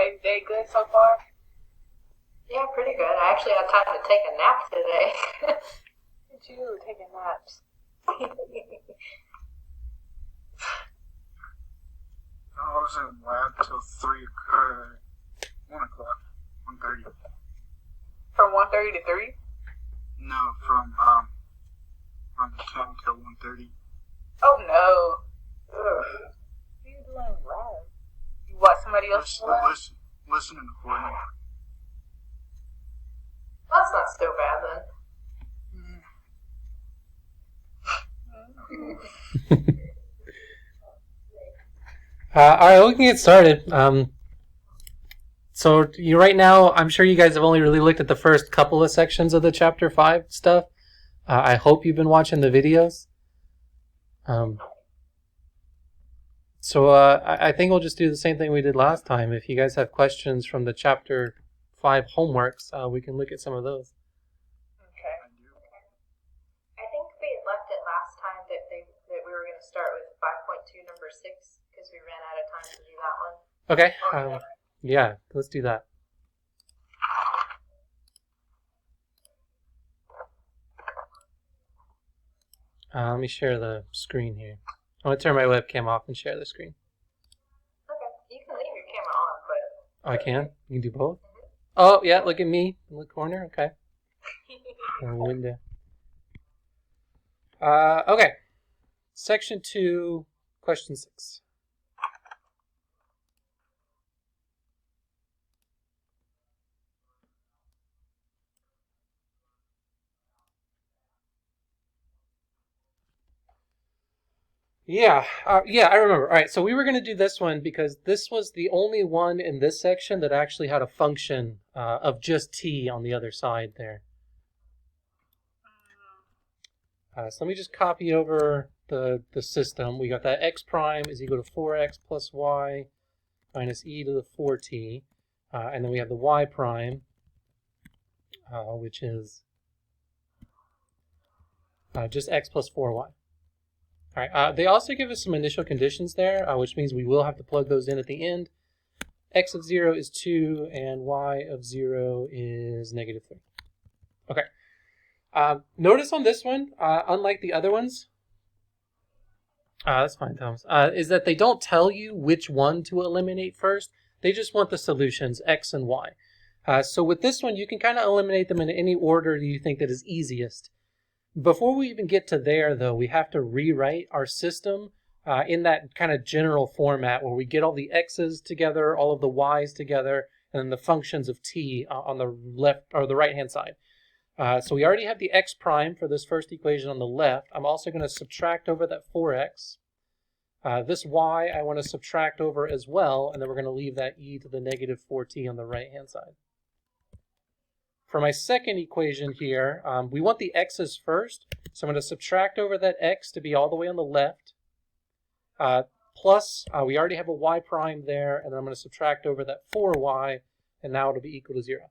Anyway, day good so far? Yeah, pretty good. I actually had time to take a nap today. Did you taking naps? I was in lab till 1 o'clock, 1:30. From 1:30 to 3? No, from 10 till 1:30. Oh no. Ugh. What are you doing in lab? You watch somebody else in lab? Listening to Fortnite. That's not so bad then. All right, we can get started. So you right now, I'm sure you guys have only really looked at the first couple of sections of the chapter 5 stuff. I hope you've been watching the videos. I think we'll just do the same thing we did last time. If you guys have questions from the chapter 5 homeworks, we can look at some of those. Okay. I think we had left it last time that we were going to start with 5.2 number 6 because we ran out of time to do that one. Okay. Yeah, let's do that. Let me share the screen here. I want to turn my webcam off and share the screen. Okay, you can leave your camera on, but... Oh, I can? You can do both? Mm-hmm. Oh, yeah, look at me in the corner. Okay. Window. Okay. Section 2, question 6. Yeah, I remember. All right, so we were going to do this one because this was the only one in this section that actually had a function of just t on the other side there. So let me just copy over the system. We got that x prime is equal to 4x plus y minus e to the 4t. And then we have the y prime, which is just x plus 4y. All right. They also give us some initial conditions there, which means we will have to plug those in at the end. X of 0 is 2, and y of 0 is negative 3. Okay. Notice on this one, unlike the other ones, that's fine, Thomas, is that they don't tell you which one to eliminate first. They just want the solutions, x and y. So with this one, you can kind of eliminate them in any order you think that is easiest. Before we even get to there, though, we have to rewrite our system in that kind of general format where we get all the x's together, all of the y's together, and then the functions of t on the left or the right-hand side. So we already have the x prime for this first equation on the left. I'm also going to subtract over that 4x. This y I want to subtract over as well, and then we're going to leave that e to the negative 4t on the right-hand side. For my second equation here, we want the x's first, so I'm going to subtract over that x to be all the way on the left, plus we already have a y prime there, and then I'm going to subtract over that 4y, and now it'll be equal to 0.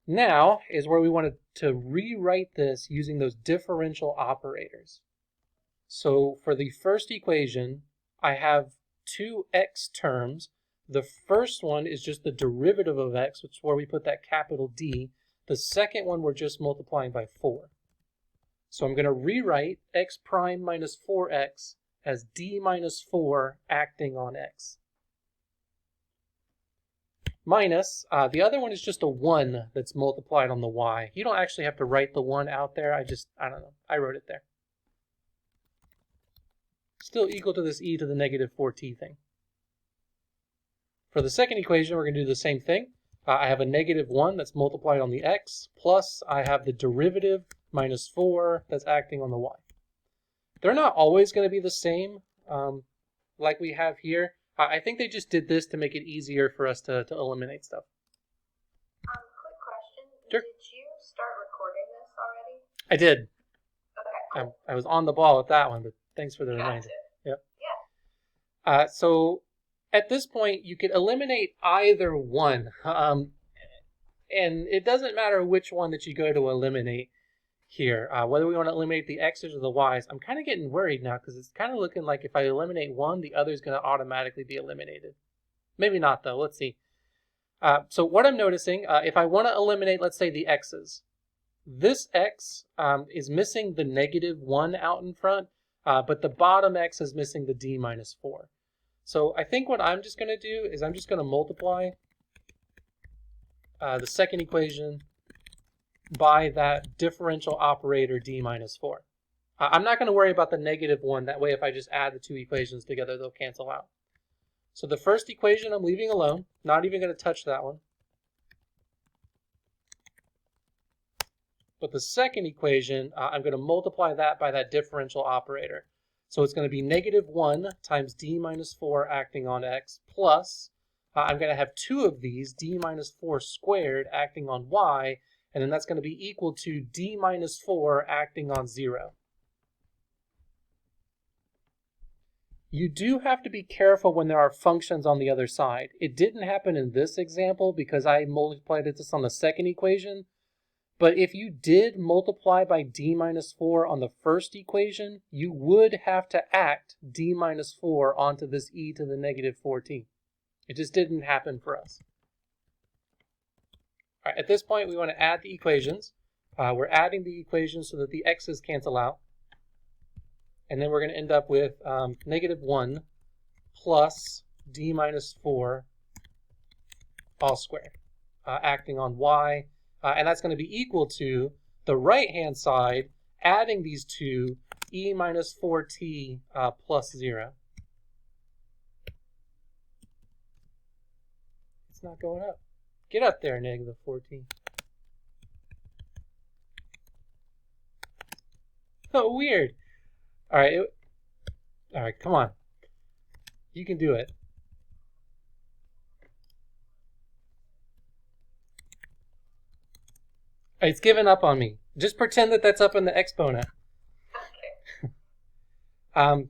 Now is where we wanted to rewrite this using those differential operators. So for the first equation, I have two x terms. The first one is just the derivative of x, which is where we put that capital D. The second one we're just multiplying by 4. So I'm going to rewrite x prime minus 4x as d minus 4 acting on x. Minus, the other one is just a 1 that's multiplied on the y. You don't actually have to write the 1 out there. I don't know. I wrote it there. Still equal to this e to the negative 4t thing. For the second equation, we're going to do the same thing. I have a negative 1 that's multiplied on the x, plus I have the derivative minus 4 that's acting on the y. They're not always going to be the same like we have here. I think they just did this to make it easier for us to eliminate stuff. Quick question. Sure. Did you start recording this already? I did. Okay, cool. I was on the ball with that one, but thanks for the reminder. Yep. Yeah. So at this point, you could eliminate either one. And it doesn't matter which one that you go to eliminate. here, whether we want to eliminate the x's or the y's. I'm kind of getting worried now because it's kind of looking like if I eliminate one, the other is going to automatically be eliminated. Maybe not, though. Let's see. So what I'm noticing, if I want to eliminate, let's say, the x's, this x is missing the -1 out in front, but the bottom x is missing the d minus 4. So I think what I'm just going to do is I'm just going to multiply the second equation by that differential operator d minus 4. I'm not going to worry about the -1. That way, if I just add the two equations together, they'll cancel out. So the first equation I'm leaving alone, not even going to touch that one. But the second equation, I'm going to multiply that by that differential operator. So it's going to be -1 times d minus 4 acting on x plus, I'm going to have two of these, d minus 4 squared acting on y, and then that's going to be equal to d minus 4 acting on 0. You do have to be careful when there are functions on the other side. It didn't happen in this example because I multiplied this on the second equation. But if you did multiply by d minus 4 on the first equation, you would have to act d minus 4 onto this e to the -4t. It just didn't happen for us. All right, at this point, we want to add the equations. We're adding the equations so that the x's cancel out. And then we're going to end up with -1 plus d minus 4 all squared, acting on y. And that's going to be equal to the right-hand side, adding these two, e minus 4t plus 0. It's not going up. Get up there, -4t. Oh, weird. All right, come on. You can do it. It's given up on me. Just pretend that that's up in the exponent. Okay.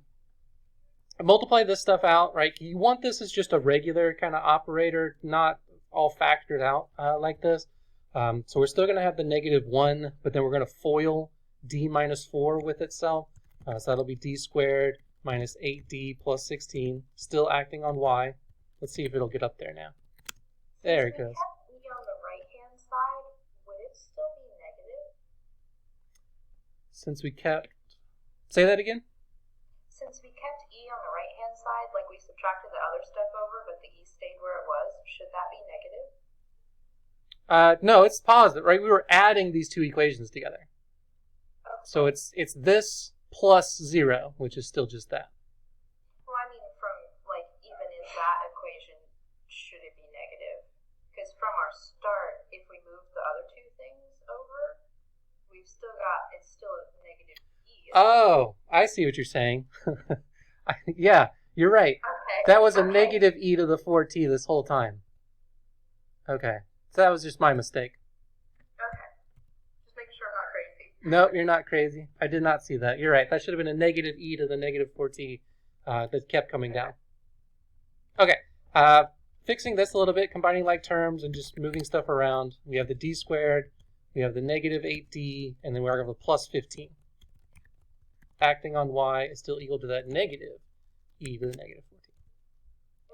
Multiply this stuff out, right? You want this as just a regular kind of operator, not all factored out like this. So we're still going to have the -1, but then we're going to FOIL d minus 4 with itself. So that'll be d squared minus 8d plus 16, still acting on y. Let's see if it'll get up there now. There it goes. If we kept e on the right-hand side, would it still be negative? Since we kept... Say that again? Since we kept e on the right-hand side, like we subtracted the other stuff over, but the e stayed where it was, should that be negative? No, it's positive, right? We were adding these two equations together. Okay. So it's this plus 0, which is still just that. Well, I mean, from, like, even in that equation, should it be negative? Because from our start, if we move the other two things over, we've still got, it's still a negative e. Oh, I see what you're saying. Yeah, you're right. Okay. That was a Okay. negative e to the 4t this whole time. Okay, so that was just my mistake. Okay. Just making sure I'm not crazy. No, you're not crazy. I did not see that. You're right. That should have been a negative e to the -4t that kept coming down. Okay, fixing this a little bit, combining like terms and just moving stuff around. We have the d squared, we have the -8d, and then we're going to have a plus 15. Acting on y is still equal to that negative e to the -14.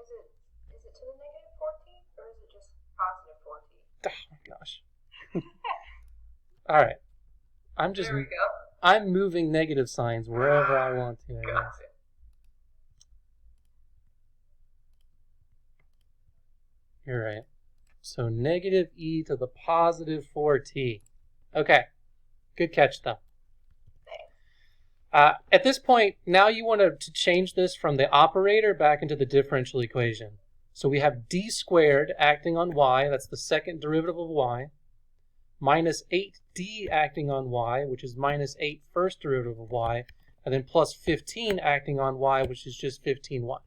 Is it to the -14, or is it just positive 14? Oh my gosh. All right. There we go. I'm moving negative signs wherever I want to. I guess. Gotcha. You're right. So negative e to the positive 4t. Okay. Good catch, though. At this point, now you want to change this from the operator back into the differential equation. So we have d squared acting on y, that's the second derivative of y, minus 8d acting on y, which is minus 8 first derivative of y, and then plus 15 acting on y, which is just 15y.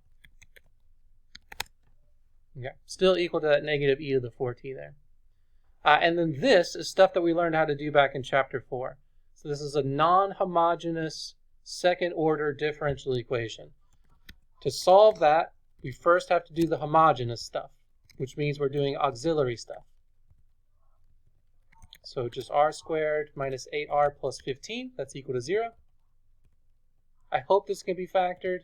Okay, still equal to that negative e to the 4t there. And then this is stuff that we learned how to do back in chapter 4. So this is a non-homogeneous second order differential equation. To solve that, we first have to do the homogeneous stuff, which means we're doing auxiliary stuff. So just r squared minus 8r plus 15, that's equal to 0. I hope this can be factored.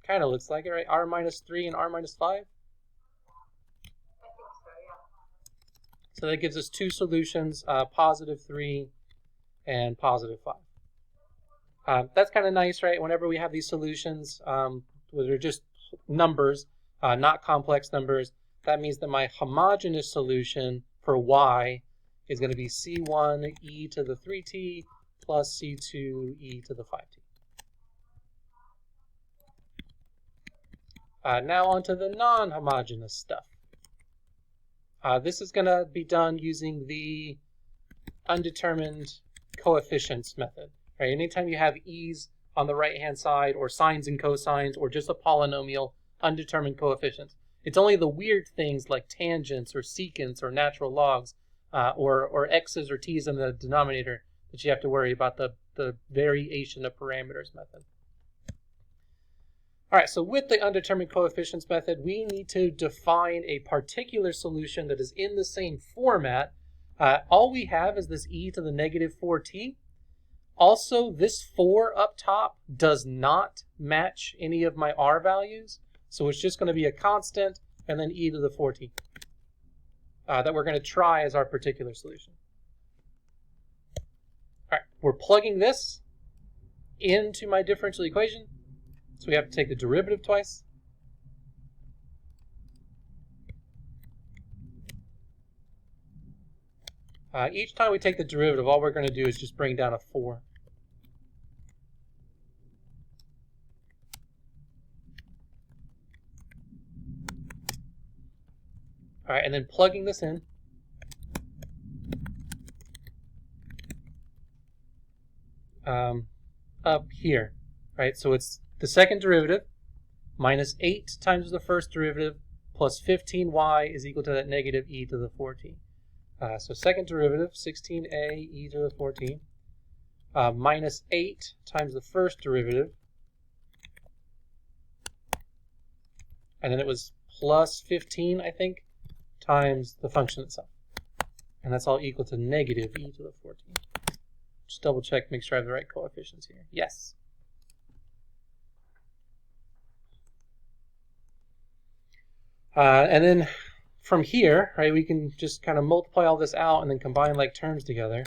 Kind of looks like it, right? R minus 3 and R minus 5. I think so, yeah. So that gives us two solutions, positive 3 and positive 5. That's kind of nice, right? Whenever we have these solutions, where they're just numbers, not complex numbers, that means that my homogeneous solution for y is going to be c1 e to the 3t plus c2 e to the 5t. Now onto the non-homogeneous stuff. This is going to be done using the undetermined coefficients method. Right? Anytime you have e's on the right-hand side, or sines and cosines, or just a polynomial, undetermined coefficients. It's only the weird things like tangents or secants or natural logs or x's or t's in the denominator that you have to worry about the variation of parameters method. All right, so with the undetermined coefficients method, we need to define a particular solution that is in the same format. All we have is this e to the negative 4t. Also, this 4 up top does not match any of my r values, so it's just going to be a constant and then e to the 4t that we're going to try as our particular solution. All right, we're plugging this into my differential equation. So we have to take the derivative twice. Each time we take the derivative, all we're going to do is just bring down a 4. All right, and then plugging this in. Up here, right? So it's the second derivative minus 8 times the first derivative plus 15y is equal to that negative e to the 4t. So second derivative, 16a e to the 4t, minus 8 times the first derivative, and then it was plus 15, I think, times the function itself. And that's all equal to negative e to the 4t. Just double check, make sure I have the right coefficients here. Yes. And then from here, right, we can just kind of multiply all this out and then combine like terms together.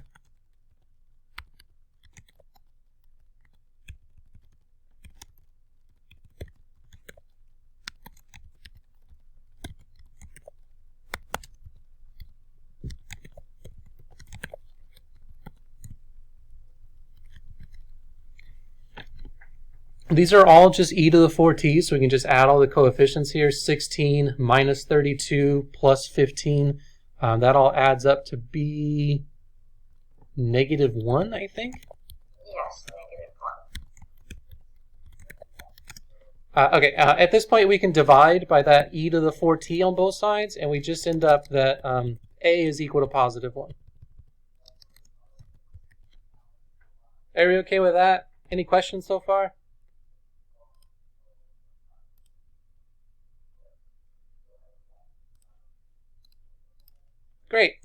These are all just e to the 4t, so we can just add all the coefficients here. 16 minus 32 plus 15. That all adds up to be negative 1, I think? Yes, -1. Okay, at this point we can divide by that e to the 4t on both sides, and we just end up that a is equal to positive 1. Are we okay with that? Any questions so far? Great.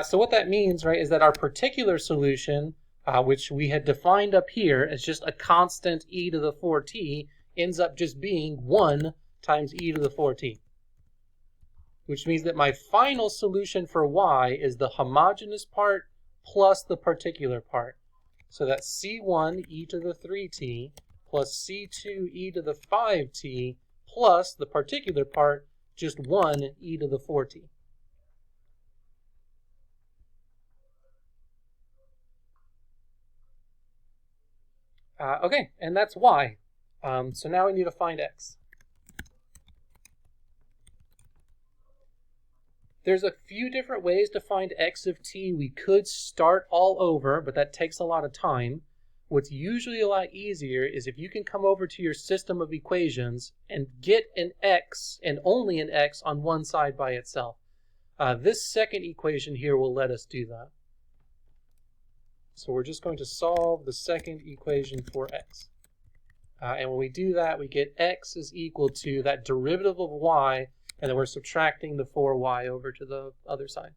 So what that means, right, is that our particular solution, which we had defined up here as just a constant e to the 4t, ends up just being 1 times e to the 4t. Which means that my final solution for y is the homogeneous part plus the particular part. So that's c1 e to the 3t plus c2 e to the 5t plus the particular part, just 1 e to the 4t. Okay, and that's y. So now we need to find x. There's a few different ways to find x of t. We could start all over, but that takes a lot of time. What's usually a lot easier is if you can come over to your system of equations and get an x and only an x on one side by itself. This second equation here will let us do that. So we're just going to solve the second equation for x. And when we do that, we get x is equal to that derivative of y, and then we're subtracting the 4y over to the other side.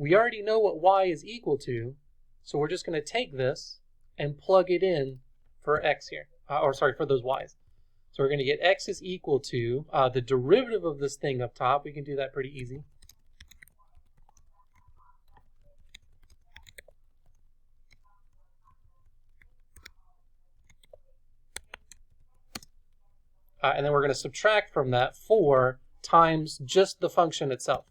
we already know what y is equal to, so we're just going to take this and plug it in for x here, for those y's. So we're going to get x is equal to the derivative of this thing up top. We can do that pretty easy. And then we're going to subtract from that 4 times just the function itself.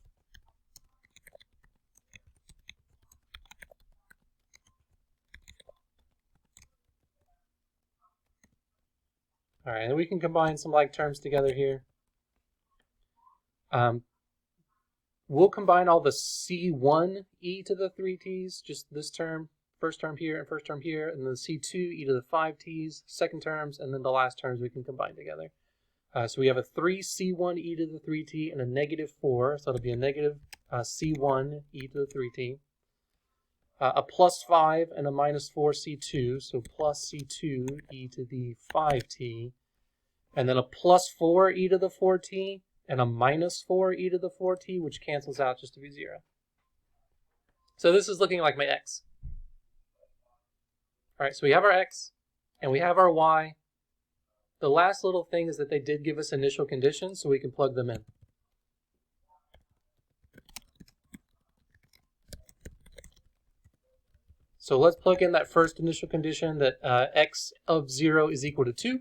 All right, and we can combine some like terms together here. We'll combine all the C1 e to the 3t's, just this term, first term here and first term here, and then the C2 e to the 5t's, second terms, and then the last terms we can combine together. So we have a 3C1 e to the 3t and a negative 4, so it'll be a negative C1 e to the 3t. A plus 5 and a minus 4 C2, so plus C2 e to the 5t. And then a plus 4 e to the 4t and a minus 4 e to the 4t, which cancels out just to be 0. So this is looking like my x. All right, so we have our x and we have our y. The last little thing is that they did give us initial conditions, so we can plug them in. So let's plug in that first initial condition that x of 0 is equal to 2.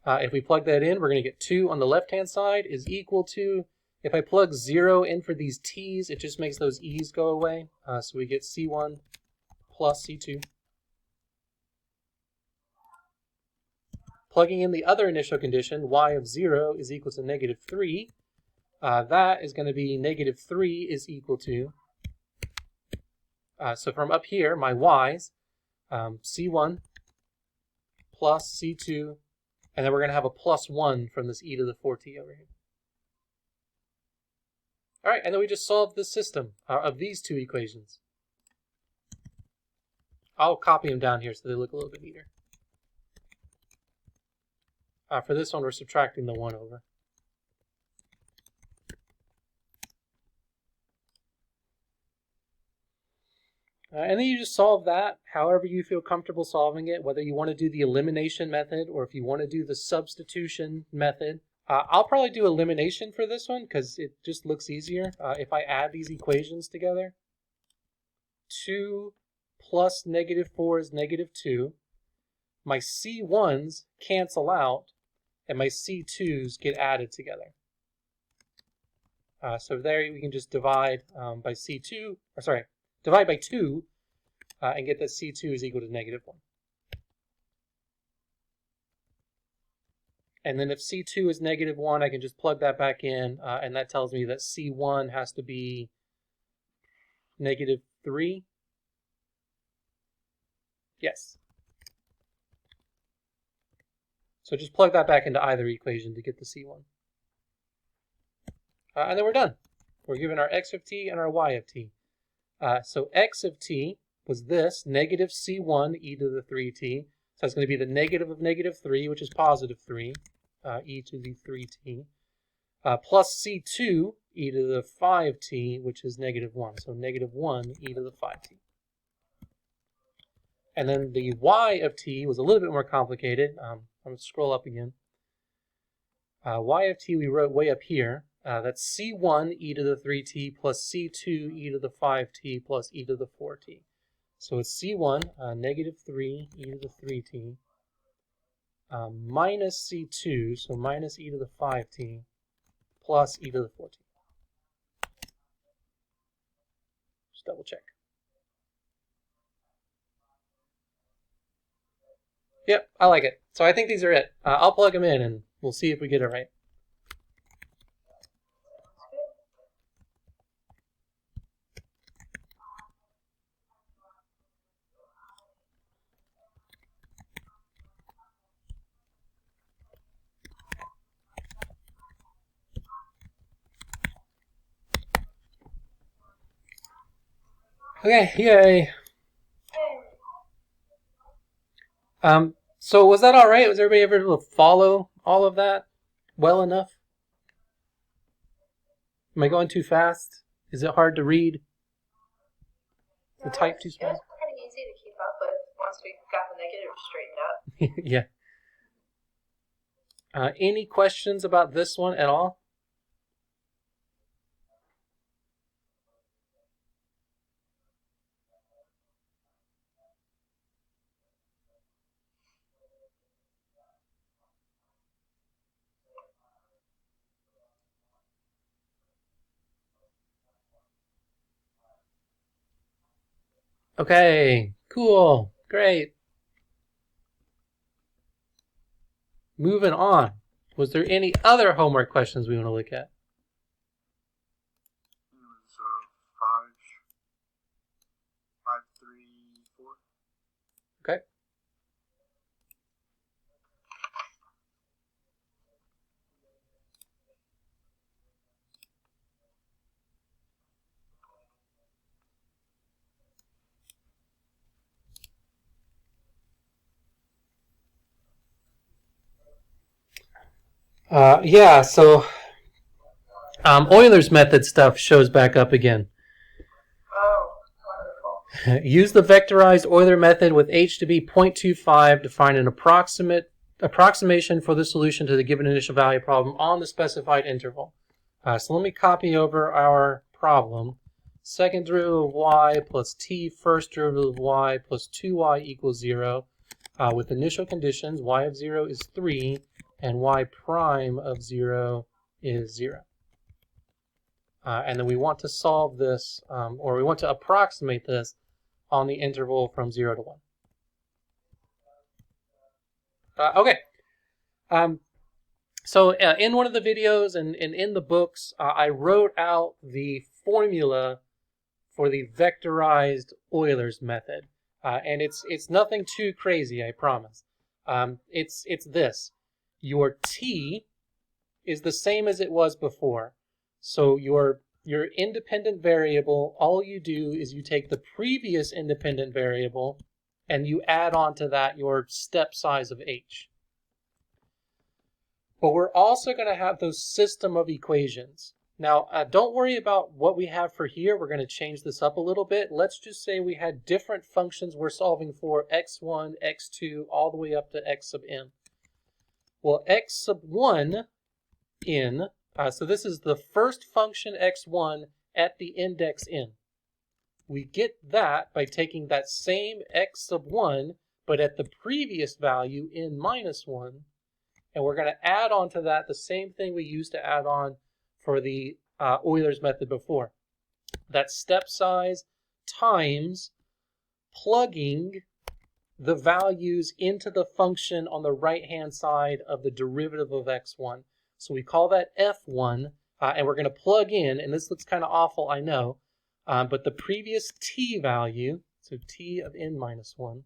If we plug that in, we're going to get 2 on the left-hand side is equal to, if I plug 0 in for these t's, it just makes those e's go away. So we get C1 plus C2. Plugging in the other initial condition, y of 0 is equal to negative 3. That is going to be negative 3 is equal to, so from up here, my y's, C1 plus C2, and then we're going to have a plus 1 from this e to the 4t over here. All right, and then we just solved this system of these two equations. I'll copy them down here so they look a little bit neater. For this one, we're subtracting the 1 over. And then you just solve that however you feel comfortable solving it, whether you want to do the elimination method or if you want to do the substitution method. I'll probably do elimination for this one because it just looks easier. If I add these equations together, 2 plus negative 4 is negative 2. My C1s cancel out, and my C2s get added together. So there we can just divide by C2, or sorry, divide by 2 and get that C2 is equal to negative 1. And then if C2 is negative 1, I can just plug that back in, and that tells me that C1 has to be negative 3. Yes. So just plug that back into either equation to get the C1. And then we're done. We're given our x of t and our y of t. So x of t was this, negative C1 e to the 3t. So that's going to be the negative of negative 3, which is positive 3, e to the 3t, plus C2 e to the 5t, which is negative 1. So negative 1 e to the 5t. And then the y of t was a little bit more complicated. I'm going to scroll up again. Y of t we wrote way up here. That's C1 e to the 3t plus C2 e to the 5t plus e to the 4t. So it's C1, negative 3 e to the 3t, minus C2, so minus e to the 5t, plus e to the 4t. Just double check. Yep, I like it. So I think these are it. I'll plug them in and we'll see if we get it right. Okay, yay. So was that all right? Was everybody able to follow all of that well enough? Am I going too fast? Is it hard to read? The type 2 Yeah, small? it's pretty easy to keep up with once we got the negatives straightened out. Yeah. Any questions about this one at all? Okay, cool, great. Moving on. Was there any other homework questions we want to look at? It was 5, 5, 3, 4. Okay. Yeah, so Euler's method stuff shows back up again. Oh, wonderful. Use the vectorized Euler method with h to be 0.25 to find an approximation for the solution to the given initial value problem on the specified interval. So let me copy over our problem. Second derivative of y plus t first derivative of y plus 2y equals 0 with initial conditions. Y of 0 is 3 and y prime of 0 is 0. And then we want to solve this, or we want to approximate this on the interval from 0 to 1. Okay. So in one of the videos and in the books, I wrote out the formula for the vectorized Euler's method. And it's nothing too crazy, I promise. It's this. Your t is the same as it was before. So your independent variable, all you do is you take the previous independent variable and you add on to that your step size of h. But we're also going to have those system of equations. Now, don't worry about what we have for here. We're going to change this up a little bit. Let's just say we had different functions we're solving for, x1, x2, all the way up to x sub n. Well, x sub 1 n, so this is the first function x1 at the index n. We get that by taking that same x sub 1, but at the previous value, n minus 1, and we're going to add on to that the same thing we used to add on for the Euler's method before. That's step size times plugging the values into the function on the right-hand side of the derivative of x1. So we call that f1, and we're going to plug in, and this looks kind of awful, I know, but the previous t value, so t of n minus 1,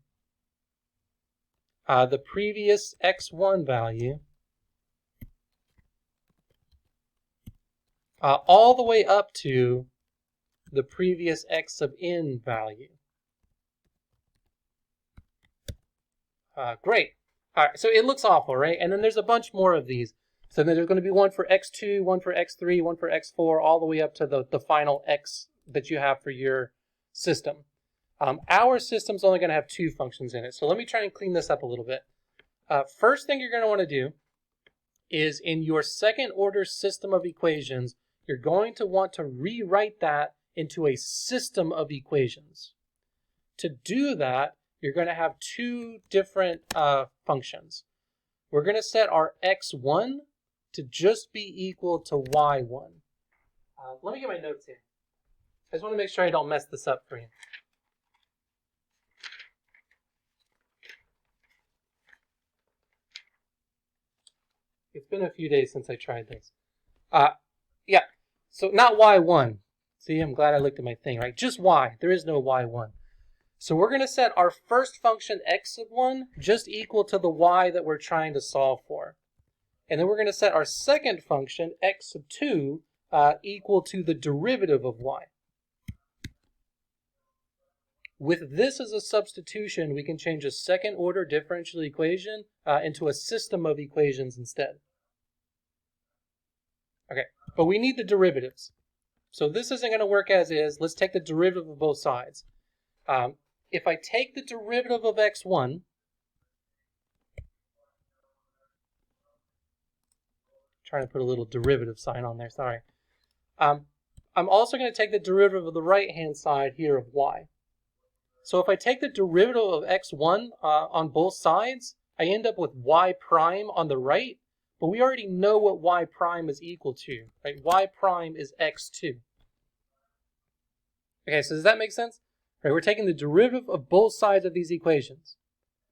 the previous x1 value, all the way up to the previous x sub n value. Great. All right, so it looks awful, right? And then there's a bunch more of these. So then there's going to be one for x2, one for x3, one for x4, all the way up to the final x that you have for your system. Our system's only going to have 2 functions in it. So let me try and clean this up a little bit. First thing you're going to want to do is in your second order system of equations, you're going to want to rewrite that into a system of equations. To do that, you're going to have 2 different functions. We're going to set our x1 to just be equal to y1. Let me get my notes here. I just want to make sure I don't mess this up for you. It's been a few days since I tried this. Yeah, so not y1. See, I'm glad I looked at my thing, right? Just y. There is no y1. So we're going to set our first function x sub 1 just equal to the y that we're trying to solve for. And then we're going to set our second function x sub 2 equal to the derivative of y. With this as a substitution, we can change a second order differential equation into a system of equations instead. Okay, but we need the derivatives. So this isn't going to work as is. Let's take the derivative of both sides. If I take the derivative of x1, trying to put a little derivative sign on there, sorry. I'm also going to take the derivative of the right-hand side here of y. So if I take the derivative of x1 on both sides, I end up with y prime on the right, but we already know what y prime is equal to, right? Y prime is x2. Okay, so does that make sense? Right, we're taking the derivative of both sides of these equations.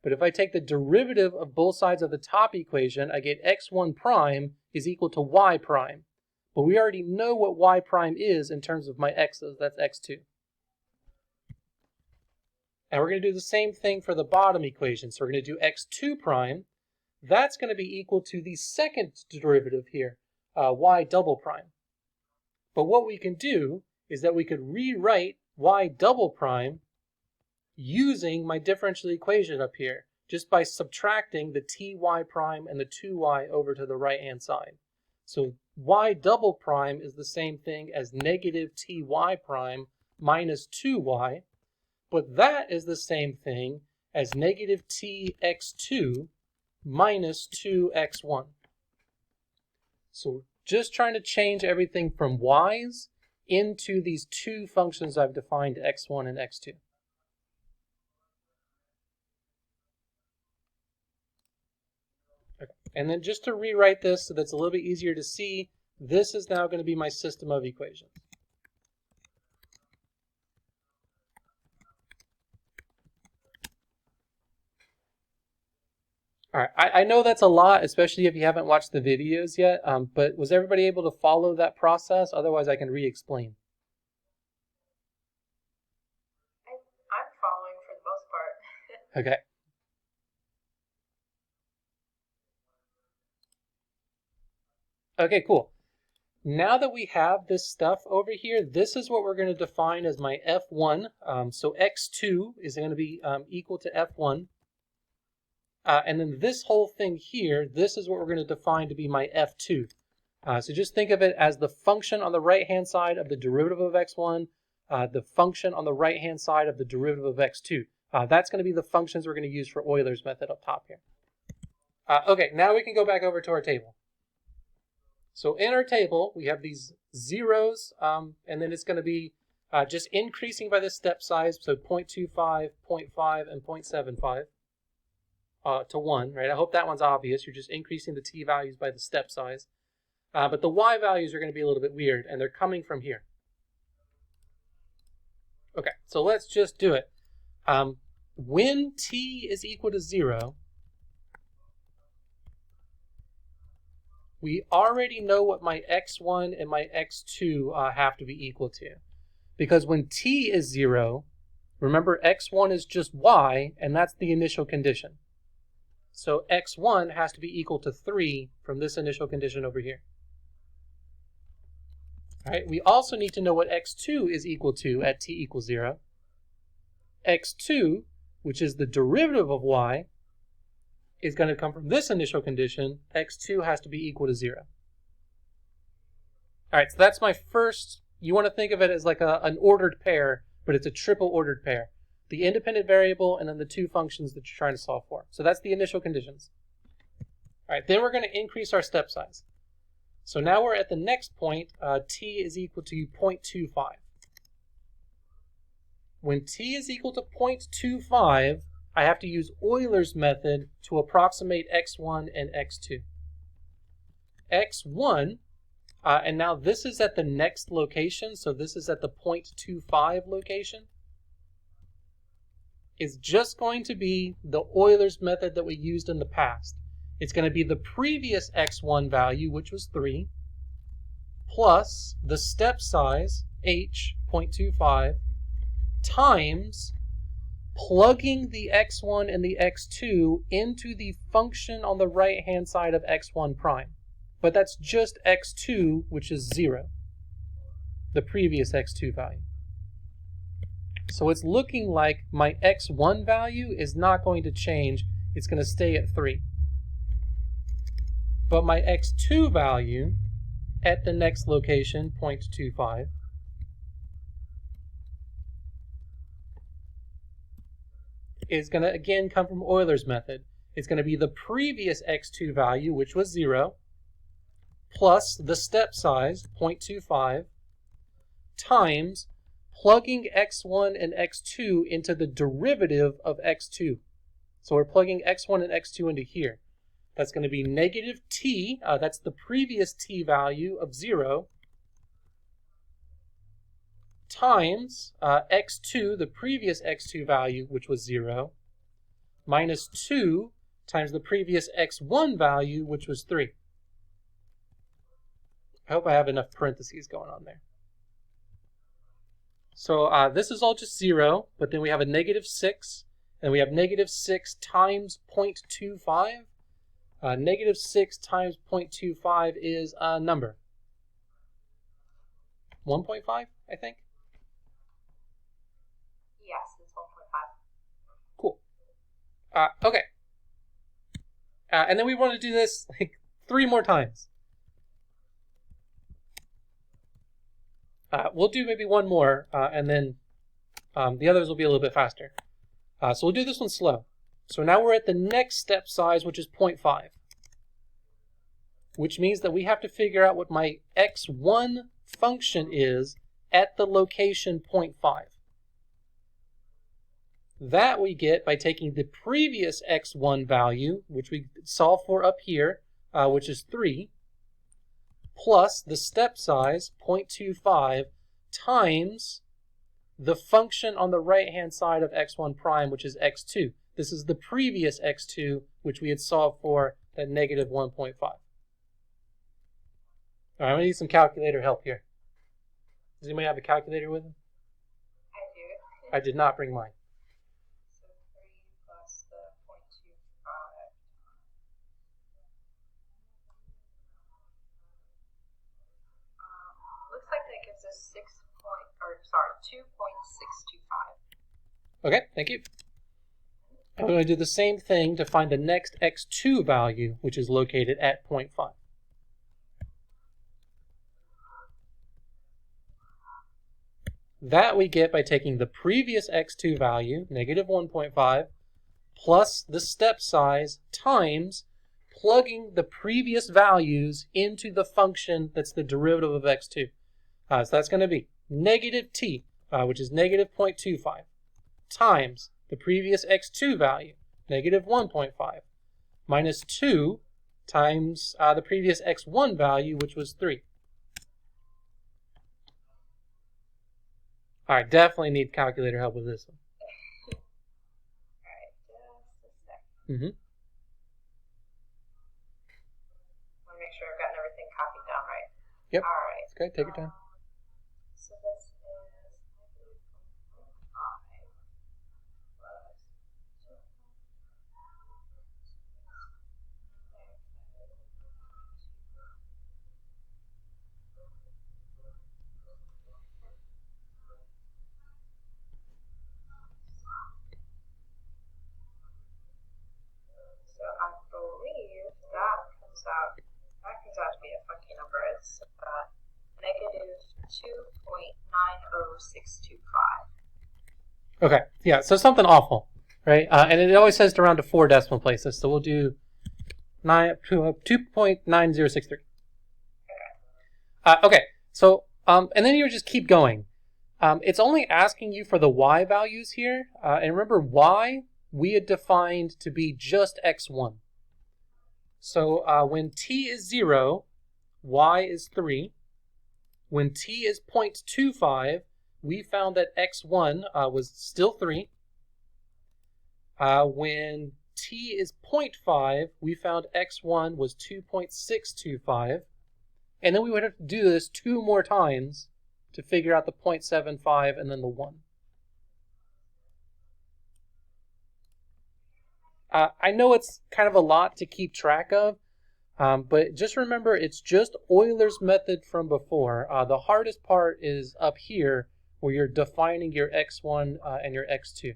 But if I take the derivative of both sides of the top equation, I get x1 prime is equal to y prime. But we already know what y prime is in terms of my x's, that's x2. And we're going to do the same thing for the bottom equation. So we're going to do x2 prime. That's going to be equal to the second derivative here, y double prime. But what we can do is that we could rewrite y double prime using my differential equation up here, just by subtracting the ty prime and the 2y over to the right-hand side. So y double prime is the same thing as negative ty prime minus 2y, but that is the same thing as negative tx2 minus 2x1. So just trying to change everything from y's into these two functions I've defined, x1 and x2. Okay. And then just to rewrite this so that's a little bit easier to see, this is now going to be my system of equations. All right, I know that's a lot, especially if you haven't watched the videos yet, but was everybody able to follow that process? Otherwise, I can re-explain. I'm following for the most part. Okay. Okay, cool. Now that we have this stuff over here, this is what we're going to define as my f1. So x2 is going to be equal to f1. And then this whole thing here, this is what we're going to define to be my f2. So just think of it as the function on the right-hand side of the derivative of x1, the function on the right-hand side of the derivative of x2. That's going to be the functions we're going to use for Euler's method up top here. Okay, now we can go back over to our table. So in our table, we have these zeros, and then it's going to be just increasing by the step size, so 0.25, 0.5, and 0.75. To 1, right? I hope that one's obvious. You're just increasing the t values by the step size. But the y values are going to be a little bit weird, and they're coming from here. Okay, so let's just do it. When t is equal to 0, we already know what my x1 and my x2 have to be equal to. Because when t is 0, remember x1 is just y, and that's the initial condition. So x1 has to be equal to 3 from this initial condition over here. All right, we also need to know what x2 is equal to at t equals 0. x2, which is the derivative of y, is going to come from this initial condition. x2 has to be equal to 0. All right, so that's my first. You want to think of it as like an ordered pair, but it's a triple ordered pair. The independent variable, and then the two functions that you're trying to solve for. So that's the initial conditions. All right, then we're going to increase our step size. So now we're at the next point, t is equal to 0.25. When t is equal to 0.25, I have to use Euler's method to approximate x1 and x2. x1, and now this is at the next location, so this is at the 0.25 location, is just going to be the Euler's method that we used in the past. It's going to be the previous x1 value, which was 3, plus the step size, h, 0.25, times plugging the x1 and the x2 into the function on the right-hand side of x1 prime. But that's just x2, which is 0, the previous x2 value. So it's looking like my x1 value is not going to change. It's going to stay at 3. But my x2 value at the next location, 0.25, is going to, again, come from Euler's method. It's going to be the previous x2 value, which was 0, plus the step size, 0.25, times plugging x1 and x2 into the derivative of x2. So we're plugging x1 and x2 into here. That's going to be negative t, that's the previous t value of 0, times x2, the previous x2 value, which was 0, minus 2 times the previous x1 value, which was 3. I hope I have enough parentheses going on there. So this is all just 0, but then we have a negative 6, and we have negative 6 times 0.25. Negative 6 times 0.25 is a number. 1.5, I think? Yes, it's 1.5. Cool. Okay. And then we want to do this like 3 more times. We'll do maybe 1 more, and then the others will be a little bit faster. So we'll do this one slow. So now we're at the next step size, which is 0.5. Which means that we have to figure out what my x1 function is at the location 0.5. That we get by taking the previous x1 value, which we solved for up here, which is 3, plus the step size, 0.25, times the function on the right-hand side of x1 prime, which is x2. This is the previous x2, which we had solved for at negative 1.5. All right, I'm going to need some calculator help here. Does anybody have a calculator with them? I do. I did not bring mine. So 3 plus the 0.25. Looks like that gives us 2.625. Okay, thank you. I'm going to do the same thing to find the next x2 value, which is located at 0.5. That we get by taking the previous x2 value, negative 1.5, plus the step size times plugging the previous values into the function that's the derivative of x2. So that's going to be negative t, which is negative 0.25, times the previous x2 value, negative 1.5, minus 2 times the previous x1 value, which was 3. All right, definitely need calculator help with this one. Alright, just a sec. Mm-hmm. Want to make sure I've gotten everything copied down right. Yep. Alright. It's okay, take your time. So this is negative 1.5 plus 2. So I believe that comes out to be a funky number. It's negative 2.90625. Okay, yeah, so something awful, right? And it always says to round to 4 decimal places, so we'll do 2.9063. Okay, so, and then you just keep going. It's only asking you for the y values here, and remember y we had defined to be just x1. So when t is 0, y is 3. When t is 0.25, we found that x1 was still 3. When t is 0.5, we found x1 was 2.625. And then we would have to do this 2 more times to figure out the 0.75 and then the 1. I know it's kind of a lot to keep track of, but just remember it's just Euler's method from before. The hardest part is up here where you're defining your x1 and your x2.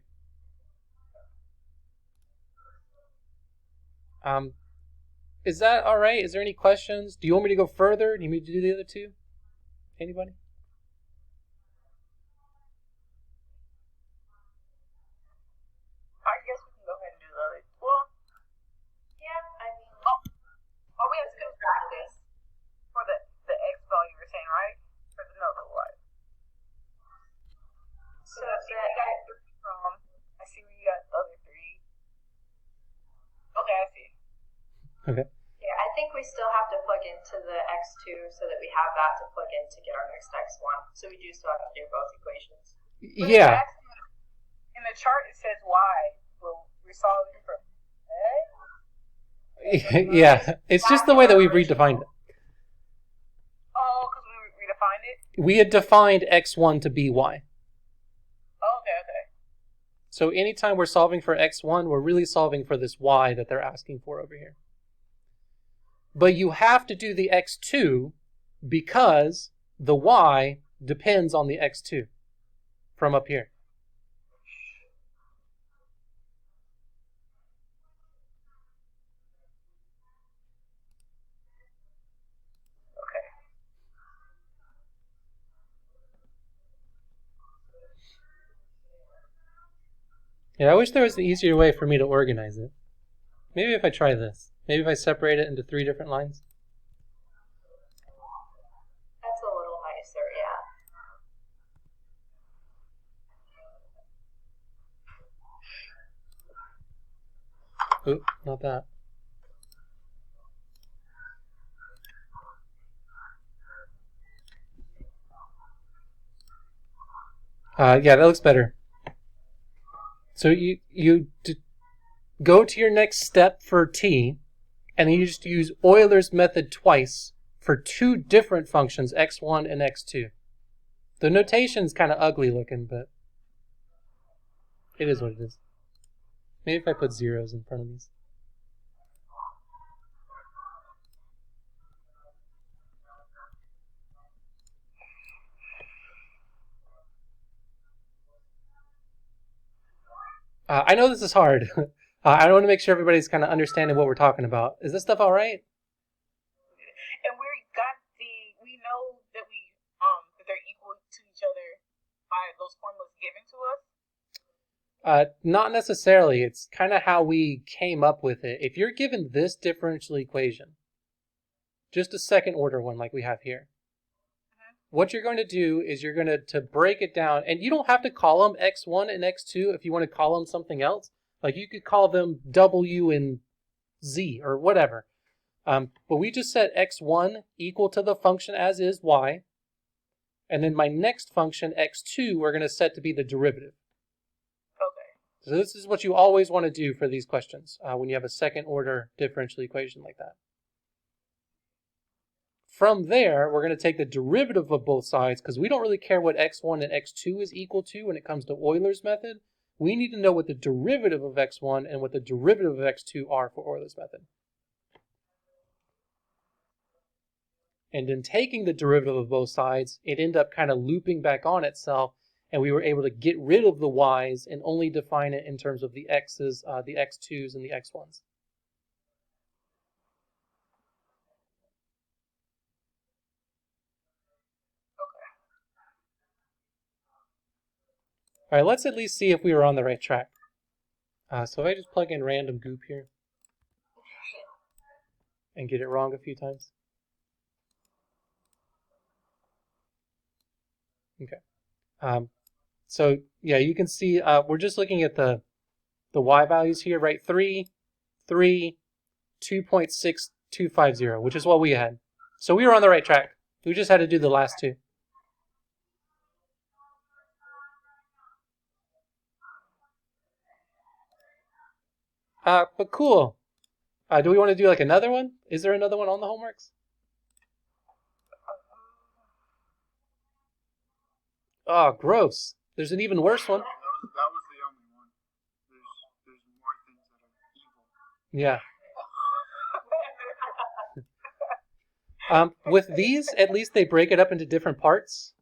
Is that all right? Is there any questions? Do you want me to go further? Do you want me to do the other two? Anybody? I guess Okay. Yeah, I think we still have to plug into the x2 so that we have that to plug in to get our next x1. So we do still have to do both equations. But Yeah. it's asking- in the chart it says y. Well, we're solving for Yeah. It's just the way that we redefined it. Oh, because we redefined it? We had defined x1 to be y. Oh, okay. So anytime we're solving for x1, we're really solving for this y that they're asking for over here. But you have to do the x2 because the y depends on the x2 from up here. Okay. Yeah, I wish there was an easier way for me to organize it. Maybe if I try this. Maybe if I separate it into 3 different lines. That's a little nicer, yeah. Oop, not that. Yeah, that looks better. So you go to your next step for t, and then you just use Euler's method twice for 2 different functions, x1 and x2. The notation's kind of ugly looking, but it is what it is. Maybe if I put zeros in front of these. I know this is hard. I want to make sure everybody's kind of understanding what we're talking about. Is this stuff all right? And we know that that they're equal to each other by those formulas given to us? Not necessarily. It's kind of how we came up with it. If you're given this differential equation, just a second order one like we have here, what you're going to do is you're going to break it down, and you don't have to call them x1 and x2 if you want to call them something else. Like you could call them w and z or whatever. But we just set x1 equal to the function as is y, and then my next function x2 we're going to set to be the derivative. Okay. So this is what you always want to do for these questions when you have a second order differential equation like that. From there, we're going to take the derivative of both sides because we don't really care what x1 and x2 is equal to when it comes to Euler's method. We need to know what the derivative of x1 and what the derivative of x2 are for Euler's method. And in taking the derivative of both sides, it ended up kind of looping back on itself, and we were able to get rid of the y's and only define it in terms of the x's, the x2s, and the x1s. All right, let's at least see if we were on the right track. So if I just plug in random goop here and get it wrong a few times. Okay. So yeah, you can see we're just looking at the y values here, right? 3, 3, 2.6250, which is what we had. So we were on the right track. We just had to do the last 2. But cool. Do we want to do like another one? Is there another one on the homeworks? Oh, gross. There's an even worse one. That was the only one. There's more things that are evil. Yeah. With these, at least they break it up into different parts.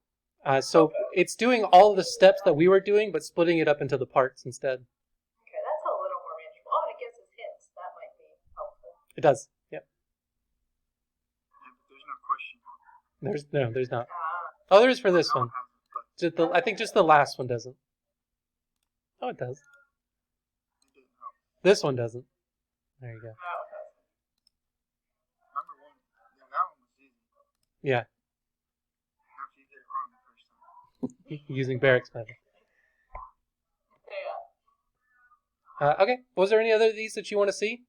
So it's doing all the steps that we were doing, but splitting it up into the parts instead. Okay, that's a little more manageable. Oh, and it gives us hints. That might be helpful. It does. Yep. Yeah, but there's no question. There's not. Oh, there is for this one. I think just the last one doesn't. Oh, it does. This one doesn't. There you go. Number one, yeah, that one was easy. Yeah. After you get it wrong the first time. Using Barrick's method. Yeah. Okay. Was there any other of these that you want to see?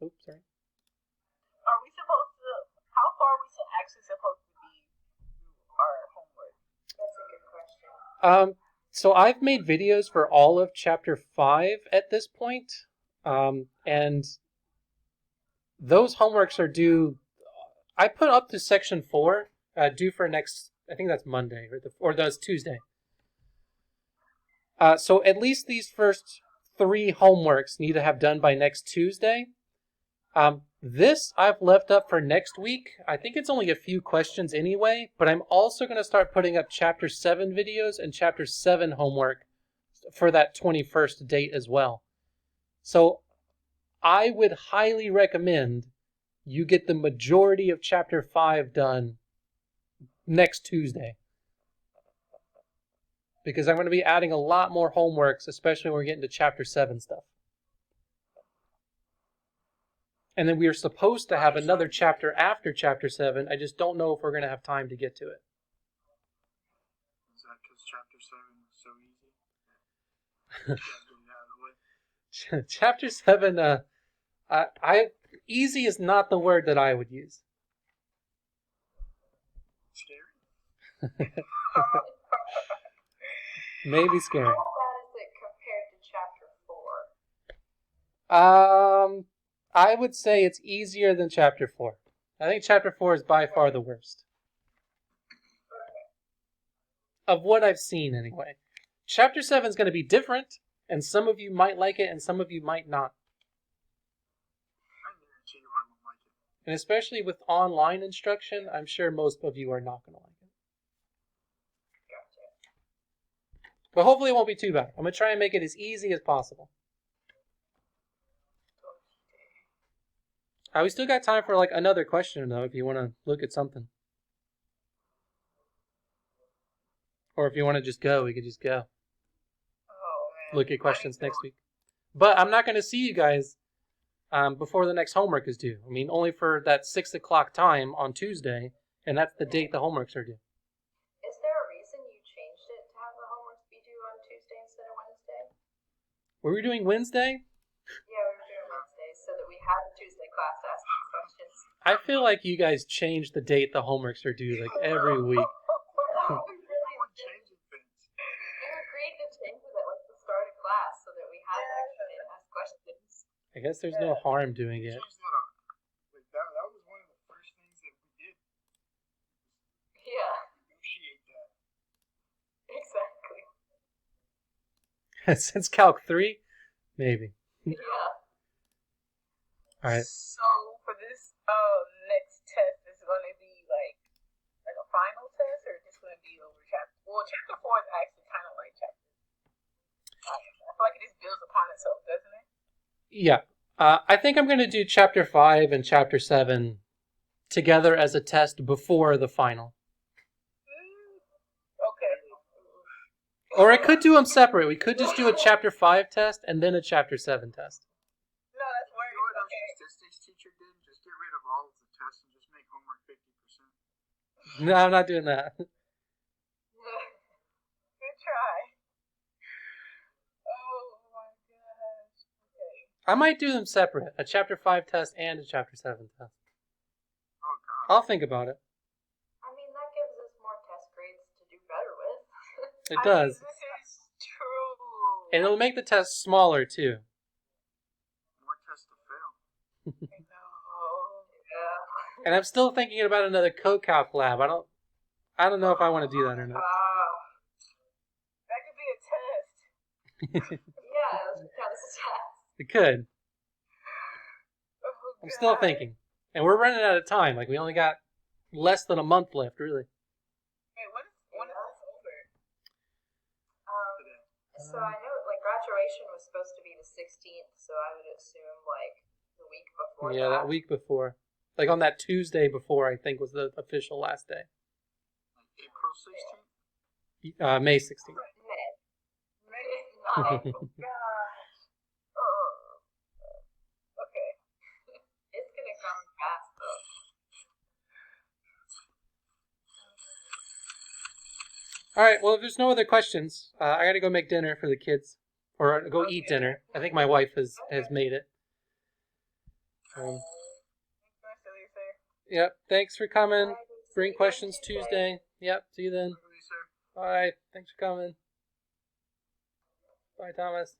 Oops, sorry. Are we supposed to? How far are we actually supposed to be through our homework? That's a good question. So I've made videos for all of chapter 5 at this point. And those homeworks are due. I put up to section 4, due for next. I think that's Monday or that's Tuesday. So at least these first 3 homeworks need to have done by next Tuesday. This I've left up for next week. I think it's only a few questions anyway, but I'm also going to start putting up chapter 7 videos and chapter 7 homework for that 21st date as well. So I would highly recommend you get the majority of chapter 5 done next Tuesday. Because I'm going to be adding a lot more homeworks, especially when we're getting to chapter 7 stuff. And then we are supposed to have another chapter after chapter 7. I just don't know if we're going to have time to get to it. Is that because chapter 7 is so easy? Chapter 7, easy is not the word that I would use. Scary? Maybe scary. How bad is it compared to chapter 4? I would say it's easier than chapter 4. I think chapter 4 is by far the worst. Of what I've seen, anyway. Chapter 7 is going to be different, and some of you might like it, and some of you might not. I guarantee you I won't like it. And especially with online instruction, I'm sure most of you are not going to like it. But hopefully it won't be too bad. I'm going to try and make it as easy as possible. We still got time for like another question, though, if you want to look at something. Or if you want to just go, we could just go. Oh man. Look at questions next week. But I'm not going to see you guys before the next homework is due. I mean, only for that 6 o'clock time on Tuesday, and that's the date the homeworks are due. Is there a reason you changed it to have the homework be due on Tuesday instead of Wednesday? Were we doing Wednesday? Yeah, we were doing Wednesday so that we had a Tuesday class asking questions. I feel like you guys change the date the homeworks are due like every week. We We're really did. changing things. You agreed to change it at like the start of class so that we had to actually ask questions. I guess there's no harm doing it. Changed that up. Like that was one of the first things that we did. Yeah, Negotiate that. exactly. Since Calc 3? Maybe. Yeah. Alright. So for this next test, is it going to be like a final test, or just going to be over chapter? Well, chapter 4 is actually kind of like chapter 5. I feel like it just builds upon itself, doesn't it? Yeah. I think I'm going to do chapter 5 and chapter 7 together as a test before the final. Okay. Or I could do them separate. We could just do a chapter 5 test and then a chapter 7 test. No, that's You know what our okay. statistics teacher did? Just get rid of all of the tests and just make homework 50%. No, I'm not doing that. Good try. Oh my gosh. Okay. I might do them separate. A chapter 5 test and a chapter 7 test. Oh god. I'll think about it. I mean, that gives us more test grades to do better with. It does. This is true. And it'll make the test smaller, too. More tests to fail. No. Yeah. And I'm still thinking about another CoCalc lab. I don't know if I want to do that or not. That could be a test. Yeah, it was kind of sad. It could. Oh, I'm still God. thinking. And we're running out of time. Like, we only got less than a month left, really. Wait, when is this over? So I know, like, graduation was supposed to be the 16th, so I would assume, like, the week before Yeah, that week before. Like, on that Tuesday before, I think, was the official last day. Like April 16th? May 16th. May. Oh, Not April. gosh. Oh. Okay. It's gonna come fast, though. Alright, well, if there's no other questions, I gotta go make dinner for the kids. Or go eat dinner. I think my wife has made it. Yep. Thanks for coming. Bring questions Tuesday. Yep. See you then. Really, sir. All right. Thanks for coming. Bye, Thomas.